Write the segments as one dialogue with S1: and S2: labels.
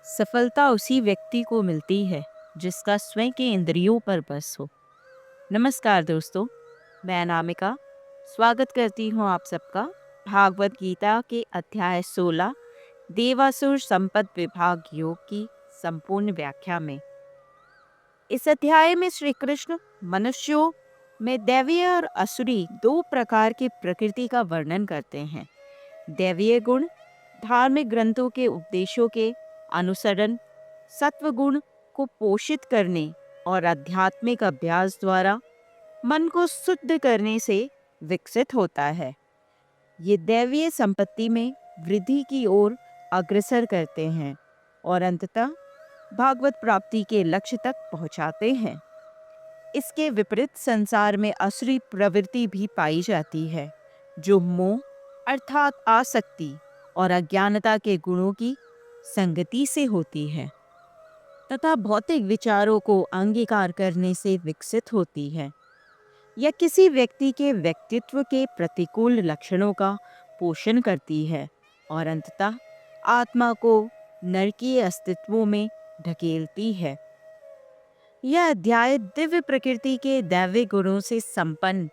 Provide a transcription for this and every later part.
S1: सफलता उसी व्यक्ति को मिलती है जिसका स्वयं के इंद्रियों पर बस हो। नमस्कार दोस्तों, मैं अनामिका स्वागत करती हूँ आप सबका भागवत गीता के अध्याय 16 देवासुर संपद विभाग योग की संपूर्ण व्याख्या में। इस अध्याय में श्री कृष्ण मनुष्यों में दैवीय और असुरी दो प्रकार की प्रकृति का वर्णन करते हैं। दैवीय गुण धार्मिक ग्रंथों के उपदेशों के अनुसरण, सत्व गुण को पोषित करने और आध्यात्मिक अभ्यास द्वारा मन को शुद्ध करने से विकसित होता है। ये दैवीय संपत्ति में वृद्धि की ओर अग्रसर करते हैं और अंततः भागवत प्राप्ति के लक्ष्य तक पहुंचाते हैं। इसके विपरीत संसार में असुरी प्रवृत्ति भी पाई जाती है, जो मोह अर्थात आसक्ति और अज्ञानता के गुणों की संगति से होती है तथा भौतिक विचारों को अंगीकार करने से विकसित होती है। यह किसी व्यक्ति के व्यक्तित्व के प्रतिकूल लक्षणों का पोषण करती है और अंततः आत्मा को नरकीय अस्तित्वों में ढकेलती है। यह अध्याय दिव्य प्रकृति के दैवी गुणों से संपन्न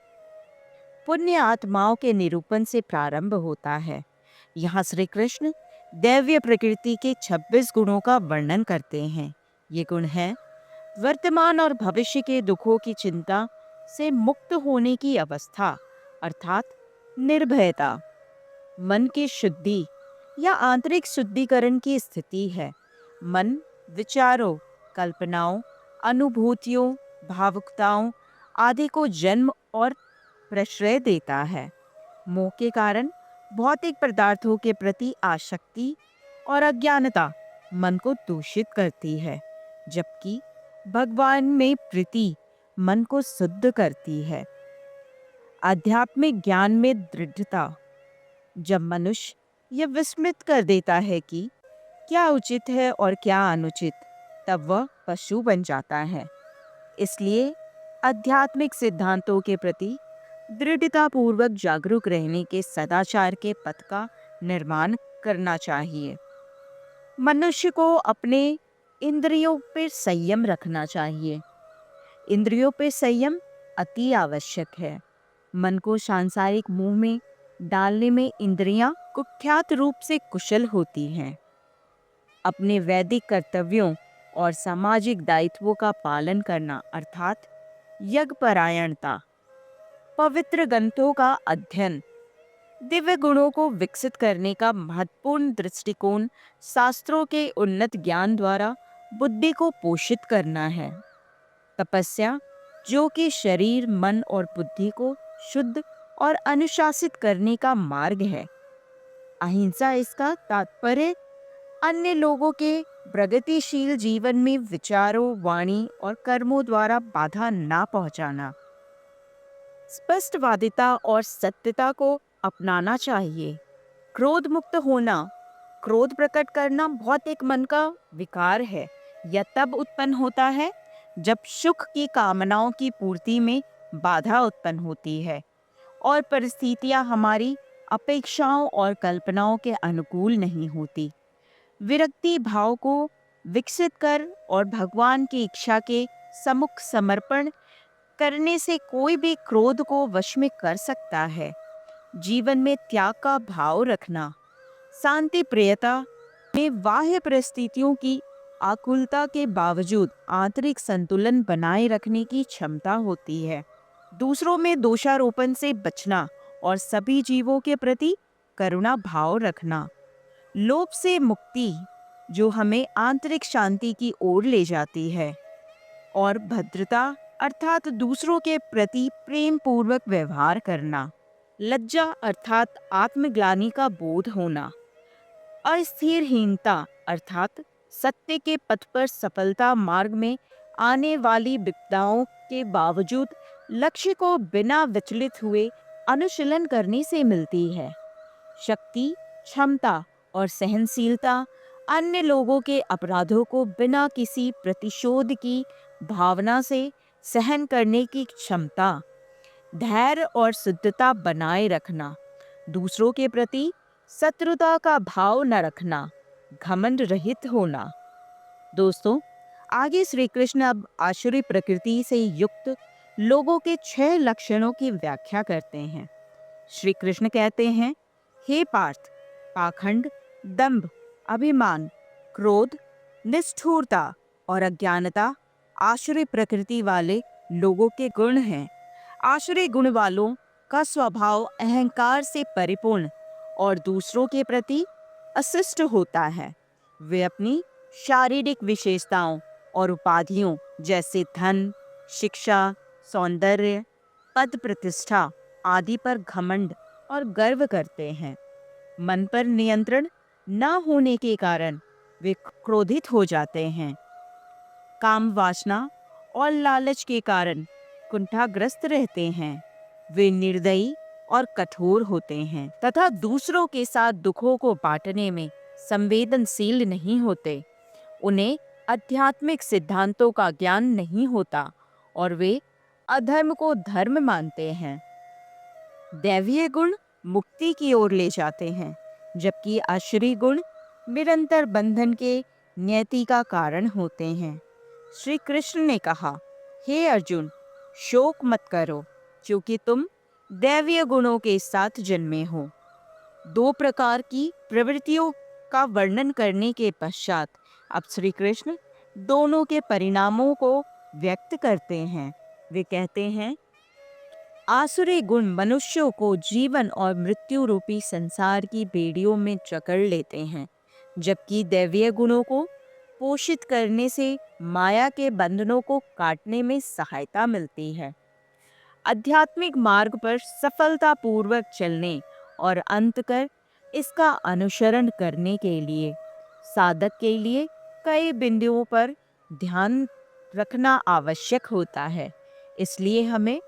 S1: पुण्य आत्माओं के निरूपण से प्रारंभ होता है। यहाँ श्री कृष्ण दैवीय प्रकृति के 26 गुणों का वर्णन करते हैं। ये गुण हैं वर्तमान और भविष्य के दुखों की चिंता से मुक्त होने की अवस्था अर्थात निर्भयता, मन की शुद्धि या आंतरिक शुद्धिकरण की स्थिति है। मन विचारों, कल्पनाओं, अनुभूतियों, भावुकताओं आदि को जन्म और प्रश्रय देता है। मोह के कारण भौतिक पदार्थों के प्रति आसक्ति और अज्ञानता मन को दूषित करती है, जबकि भगवान में प्रीति मन को शुद्ध करती है। आध्यात्मिक ज्ञान में दृढ़ता, जब मनुष्य यह विस्मृत कर देता है कि क्या उचित है और क्या अनुचित, तब वह पशु बन जाता है। इसलिए आध्यात्मिक सिद्धांतों के प्रति दृढ़ता पूर्वक जागरूक रहने के सदाचार के पथ का निर्माण करना चाहिए। मनुष्य को अपने इंद्रियों पर संयम रखना चाहिए। इंद्रियों पर संयम अति आवश्यक है। मन को सांसारिक मोह में डालने में इंद्रियां कुख्यात रूप से कुशल होती हैं। अपने वैदिक कर्तव्यों और सामाजिक दायित्वों का पालन करना अर्थात यज्ञपरायणता, पवित्र ग्रंथों का अध्ययन, दिव्य गुणों को विकसित करने का महत्वपूर्ण दृष्टिकोण शास्त्रों के उन्नत ज्ञान द्वारा बुद्धि को पोषित करना है। तपस्या, जो कि शरीर, मन और बुद्धि को शुद्ध और अनुशासित करने का मार्ग है। अहिंसा, इसका तात्पर्य अन्य लोगों के प्रगतिशील जीवन में विचारों, वाणी और कर्मों द्वारा बाधा ना पहुंचाना। स्पष्टवादिता और सत्यता को अपनाना चाहिए। क्रोध मुक्त होना, क्रोध प्रकट करना भौतिक मन का विकार है। यह तब उत्पन्न होता है जब सुख की कामनाओं की पूर्ति में बाधा उत्पन्न होती है और परिस्थितियां हमारी अपेक्षाओं और कल्पनाओं के अनुकूल नहीं होती। विरक्ति भाव को विकसित कर और भगवान की इच्छा के सम्मुख समर्पण करने से कोई भी क्रोध को वश में कर सकता है। जीवन में त्याग का भाव रखना, शांति प्रियता में बाह्य परिस्थितियों की आकुलता के बावजूद आंतरिक संतुलन बनाए रखने की क्षमता होती है। दूसरों में दोषारोपण से बचना और सभी जीवों के प्रति करुणा भाव रखना। लोभ से मुक्ति, जो हमें आंतरिक शांति की ओर ले जाती है। और भद्रता अर्थात दूसरों के प्रति प्रेम पूर्वक व्यवहार करना। लज्जा अर्थात आत्मग्लानि का बोध होना। अस्थिरहीनता अर्थात सत्य के पथ पर सफलता मार्ग में आने वाली विपदाओं के बावजूद लक्ष्य को बिना विचलित हुए अनुशीलन करने से मिलती है। शक्ति, क्षमता और सहनशीलता अन्य लोगों के अपराधों को बिना किसी प्रतिशोध की भावना से सहन करने की क्षमता। धैर्य और शुद्धता बनाए रखना। दूसरों के प्रति शत्रुता का भाव न रखना। घमंड रहित होना। दोस्तों, आगे श्री कृष्ण अब आसुरी प्रकृति से युक्त लोगों के 6 लक्षणों की व्याख्या करते हैं। श्री कृष्ण कहते हैं, हे पार्थ, पाखंड, दंभ, अभिमान, क्रोध, निष्ठुरता और अज्ञानता आसुरी प्रकृति वाले लोगों के गुण हैं। आसुरी गुण वालों का स्वभाव अहंकार से परिपूर्ण और दूसरों के प्रति अशिष्ट होता है। वे अपनी शारीरिक विशेषताओं और उपाधियों जैसे धन, शिक्षा, सौंदर्य, पद प्रतिष्ठा आदि पर घमंड और गर्व करते हैं। मन पर नियंत्रण न होने के कारण वे क्रोधित हो जाते हैं। काम वासना और लालच के कारण कुंठाग्रस्त रहते हैं। वे निर्दयी और कठोर होते हैं तथा दूसरों के साथ दुखों को बांटने में संवेदनशील नहीं होते। उन्हें आध्यात्मिक सिद्धांतों का ज्ञान नहीं होता और वे अधर्म को धर्म मानते हैं। दैवीय गुण मुक्ति की ओर ले जाते हैं, जबकि आसुरी गुण निरंतर बंधन के नियति का कारण होते हैं। श्री कृष्ण ने कहा, हे अर्जुन, शोक मत करो, क्योंकि तुम दैवीय गुणों के साथ जन्मे हो। 2 प्रकार की प्रवृत्तियों का वर्णन करने के पश्चात अब श्री कृष्ण दोनों के परिणामों को व्यक्त करते हैं। वे कहते हैं, आसुरी गुण मनुष्यों को जीवन और मृत्यु रूपी संसार की बेड़ियों में जकड़ लेते हैं, जबकि दैवीय गुणों को पोषित करने से माया के बंधनों को काटने में सहायता मिलती है। आध्यात्मिक मार्ग पर सफलतापूर्वक चलने और अंतकर इसका अनुसरण करने के लिए साधक के लिए कई बिंदुओं पर ध्यान रखना आवश्यक होता है। इसलिए हमें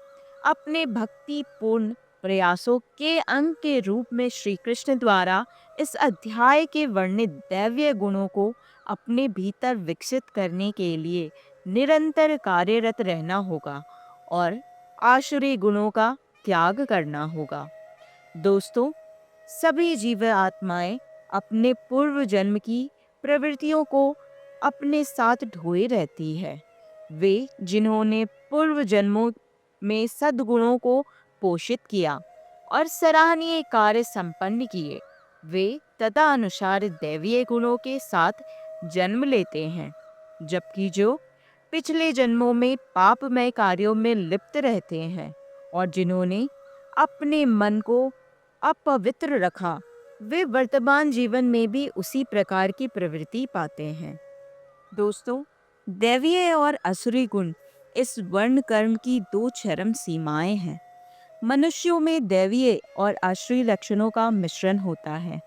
S1: अपने भक्तिपूर्ण प्रयासों के अंग के रूप में श्री कृष्ण द्वारा इस अध्याय के वर्णित दैवीय गुणों को अपने भीतर विकसित करने के लिए निरंतर कार्यरत रहना होगा और आसुरी गुणों का त्याग करना होगा। दोस्तों, सभी जीव आत्माएं अपने पूर्व जन्म की प्रवृत्तियों को अपने साथ ढोए रहती है। वे जिन्होंने पूर्व जन्मों में सद्गुणों को पोषित किया और सराहनीय कार्य संपन्न किए, वे तदनुसार दैवीय गुणों के साथ जन्म लेते हैं, जबकि जो पिछले जन्मों में पापमय कार्यों में लिप्त रहते हैं और जिन्होंने अपने मन को अपवित्र रखा, वे वर्तमान जीवन में भी उसी प्रकार की प्रवृत्ति पाते हैं। दोस्तों, दैवीय और असुरी गुण इस वर्ण कर्म की 2 चरम सीमाएं हैं। मनुष्यों में दैवीय और आसुरी लक्षणों का मिश्रण होता है।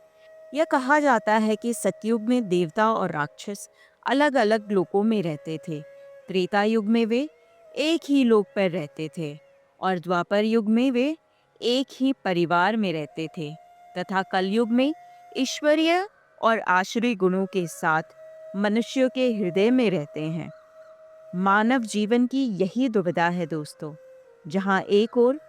S1: यह कहा जाता है कि सतयुग में देवता और राक्षस अलग अलग लोकों में रहते थे। त्रेता युग में वे एक ही लोक पर रहते थे और द्वापर युग में वे एक ही परिवार में रहते थे तथा कलयुग में ईश्वरीय और आसुरी गुणों के साथ मनुष्यों के हृदय में रहते हैं। मानव जीवन की यही दुविधा है दोस्तों, जहाँ एक ओर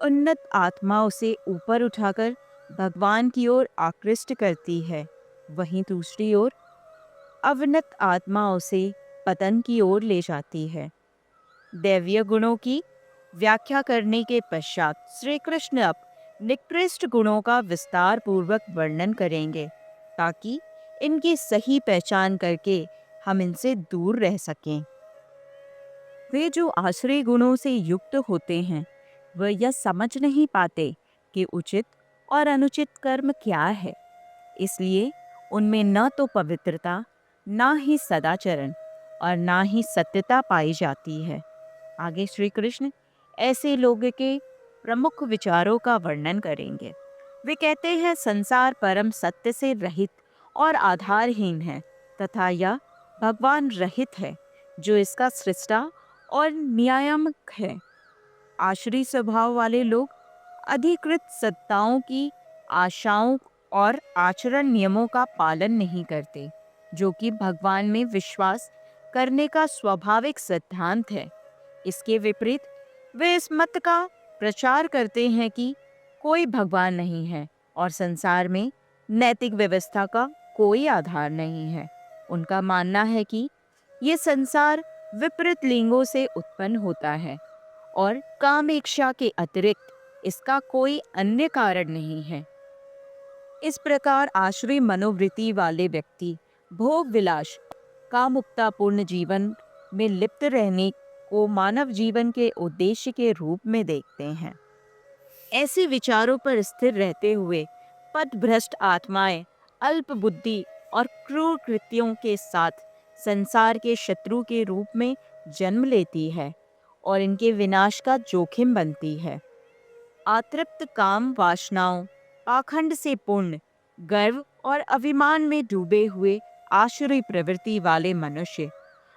S1: उन्नत आत्मा उसे ऊपर उठाकर भगवान की ओर आकृष्ट करती है, वहीं दूसरी ओर अवनत आत्मा उसे पतन की ओर ले जाती है। दैवीय गुणों की व्याख्या करने के पश्चात श्री कृष्ण अब निकृष्ट गुणों का विस्तार पूर्वक वर्णन करेंगे, ताकि इनकी सही पहचान करके हम इनसे दूर रह सकें। वे जो आसुरी गुणों से युक्त होते हैं, वह यह समझ नहीं पाते कि उचित और अनुचित कर्म क्या है। इसलिए उनमें न तो पवित्रता, ना ही सदाचरण और ना ही सत्यता पाई जाती है। आगे श्री कृष्ण ऐसे लोगों के प्रमुख विचारों का वर्णन करेंगे। वे कहते हैं, संसार परम सत्य से रहित और आधारहीन है तथा यह भगवान रहित है, जो इसका सृष्टा और नियामक है। आसुरी स्वभाव वाले लोग अधिकृत सत्ताओं की आशाओं और आचरण नियमों का पालन नहीं करते, जो कि भगवान में विश्वास करने का स्वाभाविक सिद्धांत है। इसके विपरीत वे इस मत का प्रचार करते हैं कि कोई भगवान नहीं है और संसार में नैतिक व्यवस्था का कोई आधार नहीं है। उनका मानना है कि ये संसार विपरीत लिंगों से उत्पन्न होता है और काम इच्छा के अतिरिक्त इसका कोई अन्य कारण नहीं है। इस प्रकार आश्रय मनोवृत्ति वाले व्यक्ति भोग विलास, कामुकतापूर्ण जीवन में लिप्त रहने को मानव जीवन के उद्देश्य के रूप में देखते हैं। ऐसे विचारों पर स्थिर रहते हुए पथभ्रष्ट आत्माएं अल्प बुद्धि और क्रूर कृत्यों के साथ संसार के शत्रु के रूप में जन्म लेती है और इनके विनाश का जोखिम बनती है। अतृप्त काम वासनाओं, पाखंड से पूर्ण, गर्व और अभिमान में डूबे हुए आसुरी प्रवृत्ति वाले मनुष्य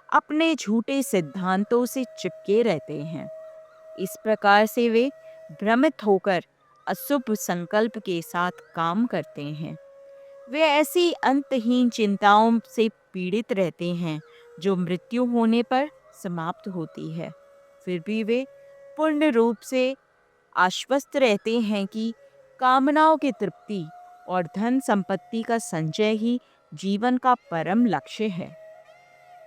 S1: अपने झूठे सिद्धांतों से चिपके रहते हैं। इस प्रकार से वे भ्रमित होकर अशुभ संकल्प के साथ काम करते हैं। वे ऐसी अंतहीन चिंताओं से पीड़ित रहते हैं जो मृत्यु होने पर समाप्त होती है। फिर भी वे पूर्ण रूप से आश्वस्त रहते हैं कि कामनाओं की तृप्ति और धन संपत्ति का संचय ही जीवन का परम लक्ष्य है।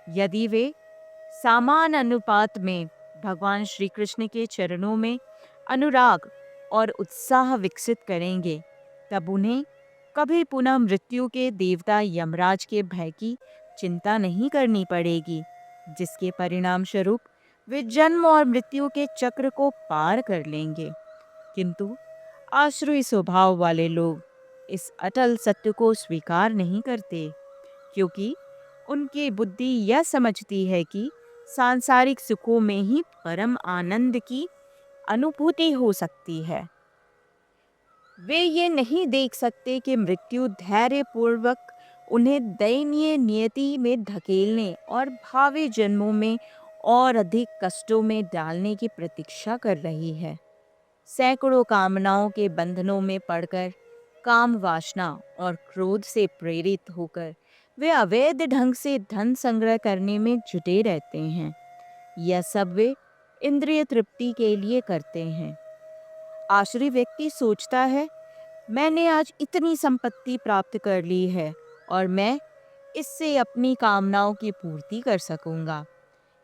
S1: यदि वे समान अनुपात में भगवान श्री कृष्ण के चरणों में अनुराग और उत्साह विकसित करेंगे, तब उन्हें कभी पुनः मृत्यु के देवता यमराज के भय की चिंता नहीं करनी पड़ेगी, जिसके परिणाम स्वरूप वे जन्म और मृत्यु के चक्र को पार कर लेंगे। किंतु आश्रयी स्वभाव वाले लोग इस अटल सत्य को स्वीकार नहीं करते, क्योंकि उनकी बुद्धि यह समझती है कि सांसारिक सुखों में ही परम आनंद की अनुभूति हो सकती है। वे ये नहीं देख सकते कि मृत्यु धैर्य पूर्वक उन्हें दयनीय नियति में धकेलने और भावी जन्मों में और अधिक कष्टों में डालने की प्रतीक्षा कर रही है। सैकड़ों कामनाओं के बंधनों में पड़कर, काम वासना और क्रोध से प्रेरित होकर वे अवैध ढंग से धन संग्रह करने में जुटे रहते हैं। यह सब वे इंद्रिय तृप्ति के लिए करते हैं। आश्रय व्यक्ति सोचता है, मैंने आज इतनी संपत्ति प्राप्त कर ली है और मैं इससे अपनी कामनाओं की पूर्ति कर सकूंगा।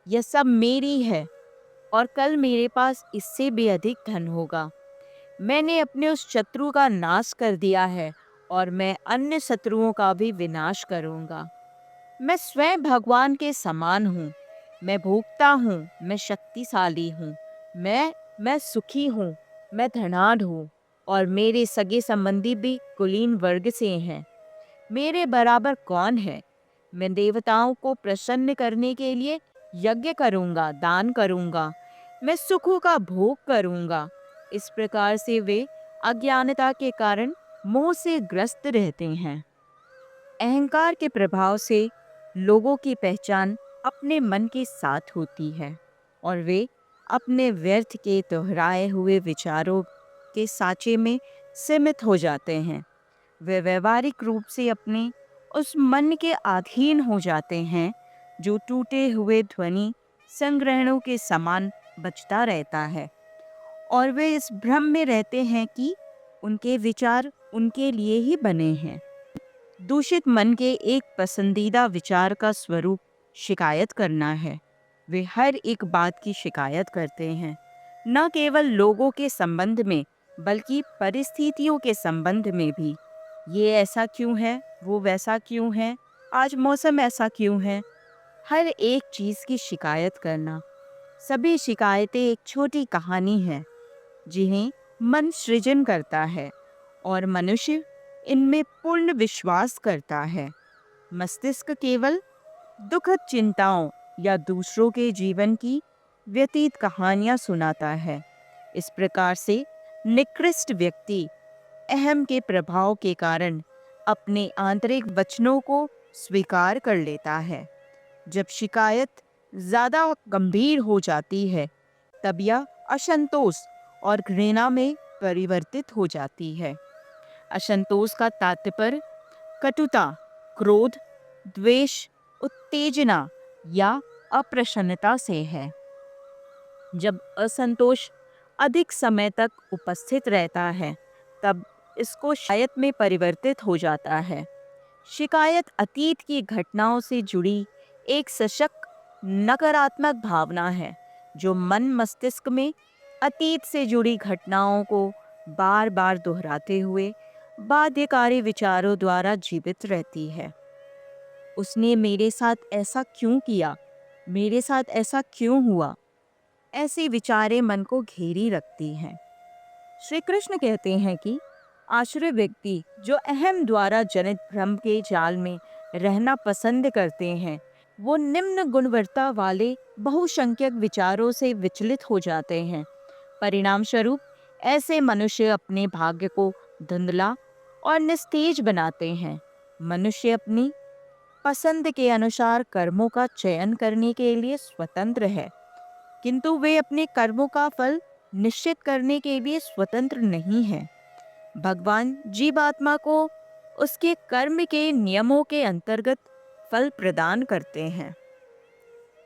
S1: यह सब मेरी है और कल मेरे पास इससे भी अधिक धन होगा। मैंने अपने उस शत्रु का नाश कर दिया है और मैं अन्य शत्रुओं का भी विनाश करूंगा। मैं स्वयं भगवान के समान हूँ। मैं भोक्ता हूँ, मैं शक्तिशाली हूँ, मैं सुखी हूँ, मैं धनाढ्य हूँ और मेरे सगे संबंधी भी कुलीन वर्ग से हैं। मेरे बराबर कौन है? मैं देवताओं को प्रसन्न करने के लिए यज्ञ करूंगा, दान करूंगा, मैं सुखों का भोग करूंगा। इस प्रकार से वे अज्ञानता के कारण मोह से ग्रस्त रहते हैं। अहंकार के प्रभाव से लोगों की पहचान अपने मन के साथ होती है और वे अपने व्यर्थ के दोहराए हुए विचारों के साँचे में सीमित हो जाते हैं। वे व्यवहारिक रूप से अपने उस मन के अधीन हो जाते हैं जो टूटे हुए ध्वनि संग्रहणों के समान बजता रहता है, और वे इस भ्रम में रहते हैं कि उनके विचार उनके लिए ही बने हैं। दूषित मन के एक पसंदीदा विचार का स्वरूप शिकायत करना है। वे हर एक बात की शिकायत करते हैं, न केवल लोगों के संबंध में बल्कि परिस्थितियों के संबंध में भी। ये ऐसा क्यों है, वो वैसा क्यों है, आज मौसम ऐसा क्यों है। हर एक चीज़ की शिकायत करना। सभी शिकायतें एक छोटी कहानी है जिन्हें मन सृजन करता है और मनुष्य इनमें पूर्ण विश्वास करता है। मस्तिष्क केवल दुखद चिंताओं या दूसरों के जीवन की व्यतीत कहानियां सुनाता है। इस प्रकार से निकृष्ट व्यक्ति अहम के प्रभाव के कारण अपने आंतरिक वचनों को स्वीकार कर लेता है। जब शिकायत ज़्यादा गंभीर हो जाती है, तब यह असंतोष और घृणा में परिवर्तित हो जाती है। असंतोष का तात्पर्य कटुता, क्रोध, द्वेष, उत्तेजना या अप्रसन्नता से है। जब असंतोष अधिक समय तक उपस्थित रहता है, तब इसको शिकायत में परिवर्तित हो जाता है। शिकायत अतीत की घटनाओं से जुड़ी एक सशक्त नकारात्मक भावना है जो मन मस्तिष्क में अतीत से जुड़ी घटनाओं को बार बार दोहराते हुए बाध्यकारी विचारों द्वारा जीवित रहती है। उसने मेरे साथ ऐसा क्यों किया, मेरे साथ ऐसा क्यों हुआ, ऐसी विचारें मन को घेरी रखती हैं। श्री कृष्ण कहते हैं कि आश्रय व्यक्ति जो अहम द्वारा जनित भ्रम के जाल में रहना पसंद करते हैं, वो निम्न गुणवत्ता वाले बहुसंख्यक विचारों से विचलित हो जाते हैं। परिणाम स्वरूप ऐसे मनुष्य अपने भाग्य को धुंधला और निस्तेज बनाते हैं। मनुष्य अपनी पसंद के अनुसार कर्मों का चयन करने के लिए स्वतंत्र है, किंतु वे अपने कर्मों का फल निश्चित करने के लिए स्वतंत्र नहीं है। भगवान जीवात्मा को उसके कर्म के नियमों के अंतर्गत फल प्रदान करते हैं।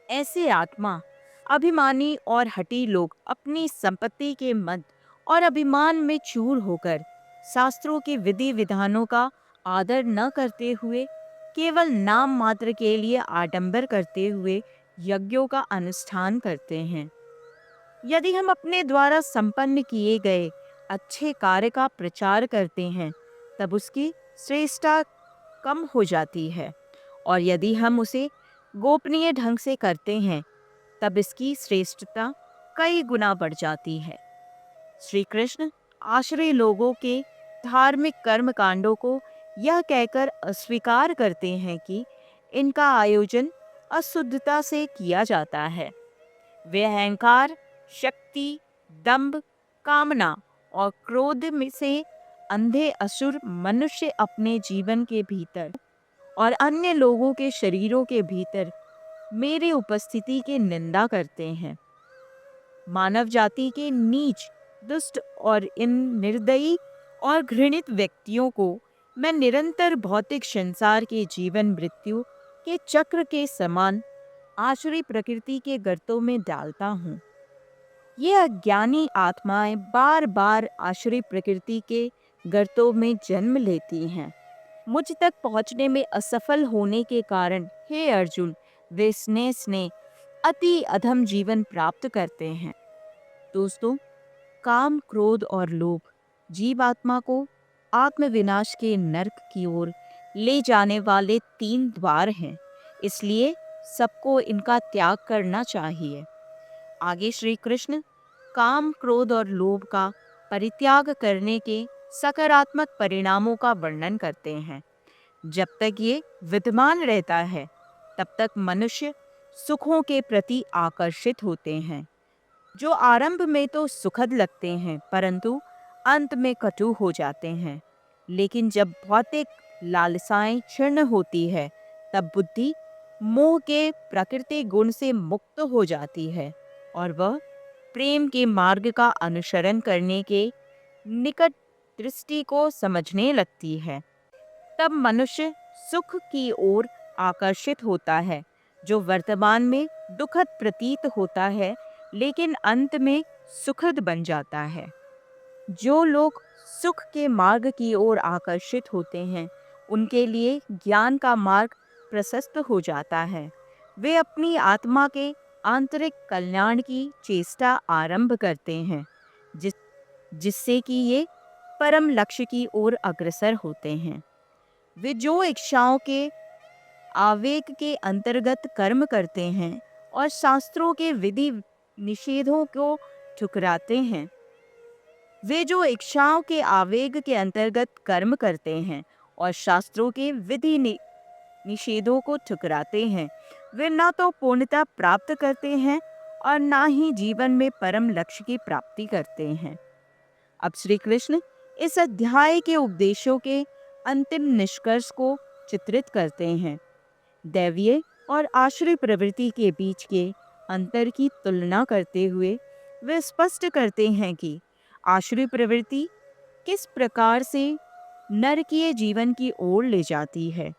S1: ऐसे आत्मा अभिमानी और हठी लोग अपनी संपत्ति के मद और अभिमान में चूर होकर शास्त्रों के विधि विधानों का आदर न करते हुए केवल नाम मात्र के लिए आडंबर करते हुए यज्ञों का अनुष्ठान करते हैं। यदि हम अपने द्वारा संपन्न किए गए अच्छे कार्य का प्रचार करते हैं, तब उसकी श्रेष्ठता कम हो जाती है, और यदि हम उसे गोपनीय ढंग से करते हैं, तब इसकी श्रेष्ठता कई गुना बढ़ जाती है। श्री कृष्ण आश्रय लोगों के धार्मिक कर्म कांडों को यह कहकर अस्वीकार करते हैं कि इनका आयोजन अशुद्धता से किया जाता है। वे अहंकार, शक्ति, दंभ, कामना और क्रोध में से अंधे असुर मनुष्य अपने जीवन के भीतर और अन्य लोगों के शरीरों के भीतर मेरी उपस्थिति की निंदा करते हैं। मानव जाति के नीच, दुष्ट और इन निर्दयी और घृणित व्यक्तियों को मैं निरंतर भौतिक संसार के जीवन मृत्यु के चक्र के समान आसुरी प्रकृति के गर्तों में डालता हूँ। ये अज्ञानी आत्माएं बार बार आसुरी प्रकृति के गर्तों में जन्म लेती हैं। मुझ तक पहुँचने में असफल होने के कारण हे अर्जुन, वे स्नेह स्नेह अति अधम जीवन प्राप्त करते हैं। दोस्तों, काम, क्रोध और लोभ जीवात्मा को आत्मविनाश के नरक की ओर ले जाने वाले 3 द्वार हैं, इसलिए सबको इनका त्याग करना चाहिए। आगे श्री कृष्ण काम, क्रोध और लोभ का परित्याग करने के सकारात्मक परिणामों का वर्णन करते हैं। जब तक ये विद्यमान रहता है, तब तक मनुष्य सुखों के प्रति आकर्षित होते हैं, जो आरंभ में तो सुखद लगते हैं परंतु अंत में कटु हो जाते हैं। लेकिन जब भौतिक लालसाएं क्षीण होती है, तब बुद्धि मोह के प्रकृति गुण से मुक्त हो जाती है और वह प्रेम के मार्ग का अनुसरण करने के निकट दृष्टि को समझने लगती है। तब मनुष्य सुख की ओर आकर्षित होता है, जो वर्तमान में दुखद प्रतीत होता है लेकिन अंत में सुखद बन जाता है। जो लोग सुख के मार्ग की ओर आकर्षित होते हैं, उनके लिए ज्ञान का मार्ग प्रशस्त हो जाता है। वे अपनी आत्मा के आंतरिक कल्याण की चेष्टा आरंभ करते हैं, जिससे कि ये परम लक्ष्य की ओर अग्रसर होते हैं। वे जो इच्छाओं के आवेग के अंतर्गत कर्म करते हैं और शास्त्रों के विधि निषेधों को ठुकराते हैं, वे जो इच्छाओं के आवेग के अंतर्गत कर्म करते हैं और शास्त्रों के विधि निषेधों को ठुकराते हैं, वे न तो पूर्णता प्राप्त करते हैं और ना ही जीवन में परम लक्ष्य की प्राप्ति करते हैं। अब श्री कृष्ण इस अध्याय के उपदेशों के अंतिम निष्कर्ष को चित्रित करते हैं। दैवीय और आश्रय प्रवृत्ति के बीच के अंतर की तुलना करते हुए वे स्पष्ट करते हैं कि आश्रय प्रवृत्ति किस प्रकार से नरकीय जीवन की ओर ले जाती है।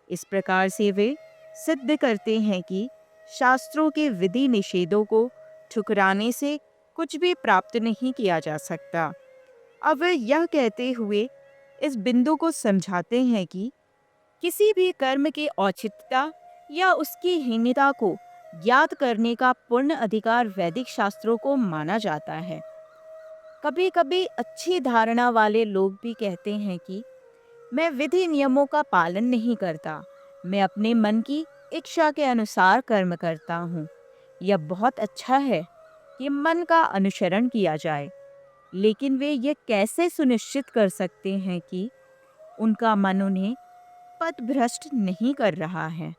S1: इस प्रकार से वे सिद्ध करते हैं कि शास्त्रों के विधि निषेधों को ठुकराने से कुछ भी प्राप्त नहीं किया जा सकता। अब वे यह कहते हुए इस बिंदु को समझाते हैं कि किसी भी कर्म के औचित्यता या उसकी हीनता को याद करने का पूर्ण अधिकार वैदिक शास्त्रों को माना जाता है। कभी कभी अच्छी धारणा वाले लोग भी कहते हैं कि मैं विधि नियमों का पालन नहीं करता, मैं अपने मन की इच्छा के अनुसार कर्म करता हूँ। यह बहुत अच्छा है कि मन का अनुसरण किया जाए, लेकिन वे ये कैसे सुनिश्चित कर सकते हैं कि उनका मन उन्हें पथ भ्रष्ट नहीं कर रहा है।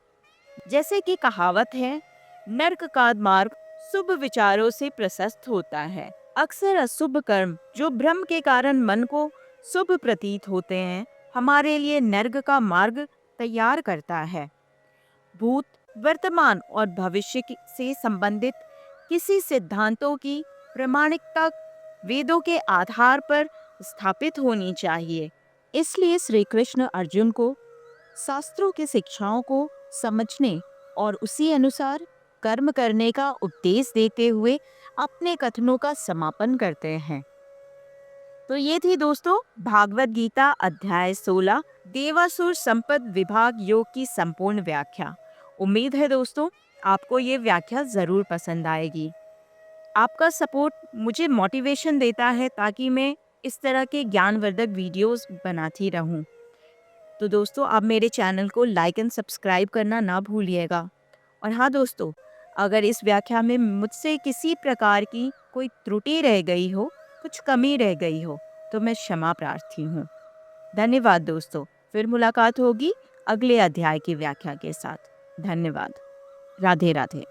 S1: जैसे कि कहावत है, नर्क का मार्ग शुभ विचारों से प्रशस्त होता है। अक्सर अशुभ कर्म जो भ्रम के कारण मन को शुभ प्रतीत होते हैं, हमारे लिए नर्क का मार्ग तैयार करता है। भूत, वर्तमान और से संबंधित किसी सिद्धांतों की प्रामाणिकता वेदों के आधार पर स्थापित होनी चाहिए। इसलिए श्री कृष्ण अर्जुन को शास्त्रों की शिक्षाओं को समझने और उसी अनुसार कर्म करने का उपदेश देते हुए अपने कथनों का समापन करते हैं। तो ये थी दोस्तों भागवत गीता अध्याय 16 देवासुर संपद विभाग योग की संपूर्ण व्याख्या। उम्मीद है दोस्तों आपको ये व्याख्या जरूर पसंद आएगी। आपका सपोर्ट मुझे मोटिवेशन देता है ताकि मैं इस तरह के ज्ञानवर्धक वीडियोस बनाती रहूं। तो दोस्तों आप मेरे चैनल को लाइक एंड सब्सक्राइब करना ना भूलिएगा। और हाँ दोस्तों, अगर इस व्याख्या में मुझसे किसी प्रकार की कोई त्रुटि रह गई हो, कुछ कमी रह गई हो, तो मैं क्षमा प्रार्थी हूँ। धन्यवाद दोस्तों। फिर मुलाकात होगी अगले अध्याय की व्याख्या के साथ। धन्यवाद। राधे राधे।